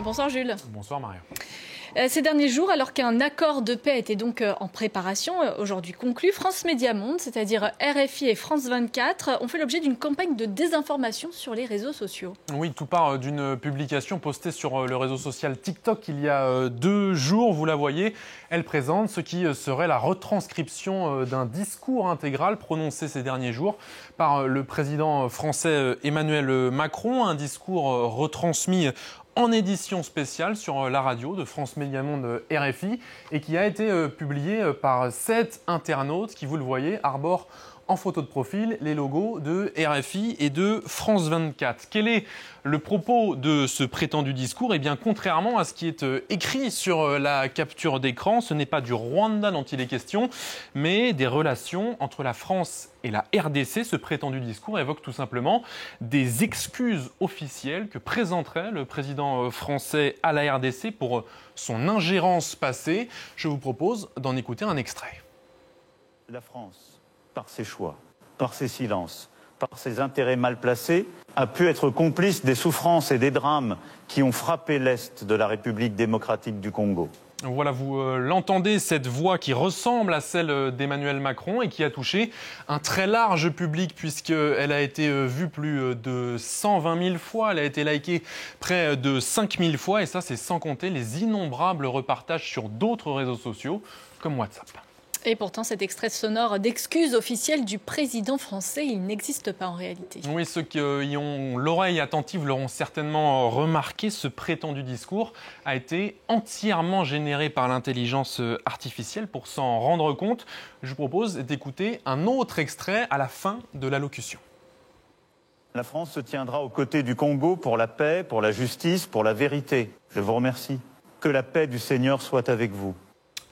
Bonsoir Jules. Bonsoir Maria. Ces derniers jours, alors qu'un accord de paix était donc en préparation, aujourd'hui conclu, France Médias Monde, c'est-à-dire RFI et France 24, ont fait l'objet d'une campagne de désinformation sur les réseaux sociaux. Oui, tout part d'une publication postée sur le réseau social TikTok il y a 2 jours. Vous la voyez, elle présente ce qui serait la retranscription d'un discours intégral prononcé ces derniers jours par le président français Emmanuel Macron, un discours retransmis en édition spéciale sur la radio de France Médias Monde RFI et qui a été publié par 7 internautes qui, vous le voyez, arborent en photo de profil les logos de RFI et de France 24. Quel est le propos de ce prétendu discours ? Eh bien, contrairement à ce qui est écrit sur la capture d'écran, ce n'est pas du Rwanda dont il est question, mais des relations entre la France et la RDC. Ce prétendu discours évoque tout simplement des excuses officielles que présenterait le président français à la RDC pour son ingérence passée. Je vous propose d'en écouter un extrait. La France, par ses choix, par ses silences, par ses intérêts mal placés, a pu être complice des souffrances et des drames qui ont frappé l'Est de la République démocratique du Congo. Voilà, vous l'entendez, cette voix qui ressemble à celle d'Emmanuel Macron et qui a touché un très large public puisqu'elle a été vue plus de 120 000 fois, elle a été likée près de 5 000 fois et ça c'est sans compter les innombrables repartages sur d'autres réseaux sociaux comme WhatsApp. Et pourtant, cet extrait sonore d'excuses officielles du président français, il n'existe pas en réalité. Oui, ceux qui ont l'oreille attentive l'auront certainement remarqué. Ce prétendu discours a été entièrement généré par l'intelligence artificielle. Pour s'en rendre compte, je vous propose d'écouter un autre extrait à la fin de l'allocution. La France se tiendra aux côtés du Congo pour la paix, pour la justice, pour la vérité. Je vous remercie. Que la paix du Seigneur soit avec vous.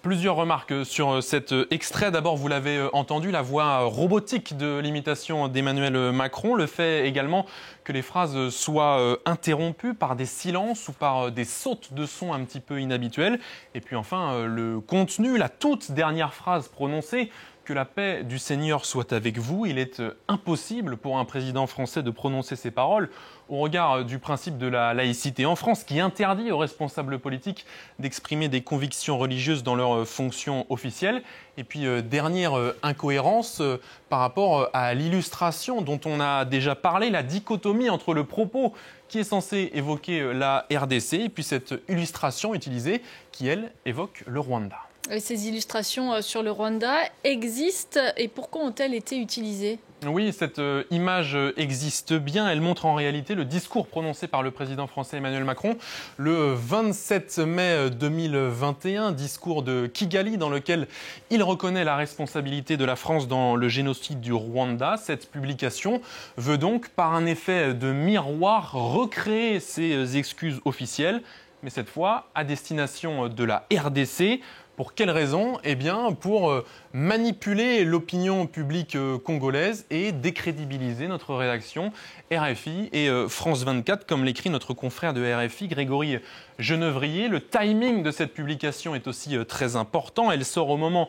Plusieurs remarques sur cet extrait. D'abord, vous l'avez entendu, la voix robotique de l'imitation d'Emmanuel Macron. Le fait également que les phrases soient interrompues par des silences ou par des sautes de son un petit peu inhabituelles. Et puis enfin, le contenu, la toute dernière phrase prononcée, que la paix du Seigneur soit avec vous. Il est impossible pour un président français de prononcer ces paroles au regard du principe de la laïcité en France qui interdit aux responsables politiques d'exprimer des convictions religieuses dans leurs fonctions officielles. Et puis, dernière incohérence par rapport à l'illustration dont on a déjà parlé, la dichotomie entre le propos qui est censé évoquer la RDC et puis cette illustration utilisée qui, elle, évoque le Rwanda. Et ces illustrations sur le Rwanda existent et pourquoi ont-elles été utilisées ? Oui, cette image existe bien. Elle montre en réalité le discours prononcé par le président français Emmanuel Macron le 27 mai 2021, discours de Kigali dans lequel il reconnaît la responsabilité de la France dans le génocide du Rwanda. Cette publication veut donc, par un effet de miroir, recréer ces excuses officielles, mais cette fois à destination de la RDC. Pour quelle raison ? Eh bien, pour manipuler l'opinion publique congolaise et décrédibiliser notre rédaction RFI et France 24, comme l'écrit notre confrère de RFI, Grégory Genevrier. Le timing de cette publication est aussi très important. Elle sort au moment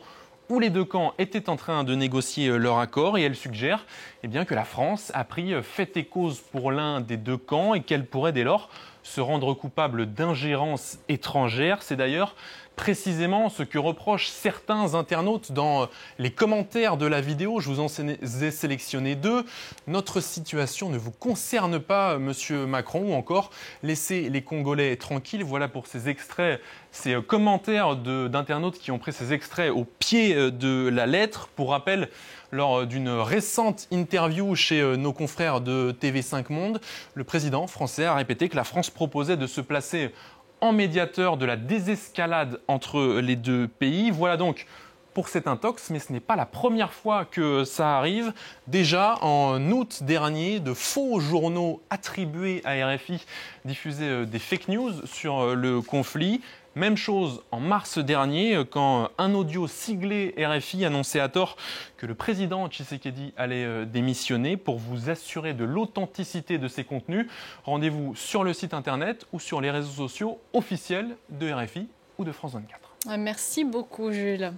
où les deux camps étaient en train de négocier leur accord et elle suggère que la France a pris fait et cause pour l'un des deux camps et qu'elle pourrait dès lors se rendre coupable d'ingérence étrangère. C'est d'ailleurs précisément ce que reprochent certains internautes dans les commentaires de la vidéo. Je vous en ai sélectionné 2. Notre situation ne vous concerne pas, monsieur Macron, ou encore laissez les Congolais tranquilles. Voilà pour ces extraits, ces commentaires d'internautes qui ont pris ces extraits au pied de la lettre. Pour rappel, lors d'une récente interview chez nos confrères de TV5 Monde, le président français a répété que la France proposait de se placer en médiateur de la désescalade entre les deux pays. Voilà donc pour cet intox, mais ce n'est pas la première fois que ça arrive. Déjà en août dernier, de faux journaux attribués à RFI diffusaient des fake news sur le conflit. Même chose en mars dernier, quand un audio siglé RFI annonçait à tort que le président Tshisekedi allait démissionner. Pour vous assurer de l'authenticité de ces contenus, rendez-vous sur le site internet ou sur les réseaux sociaux officiels de RFI ou de France 24. Merci beaucoup, Jules.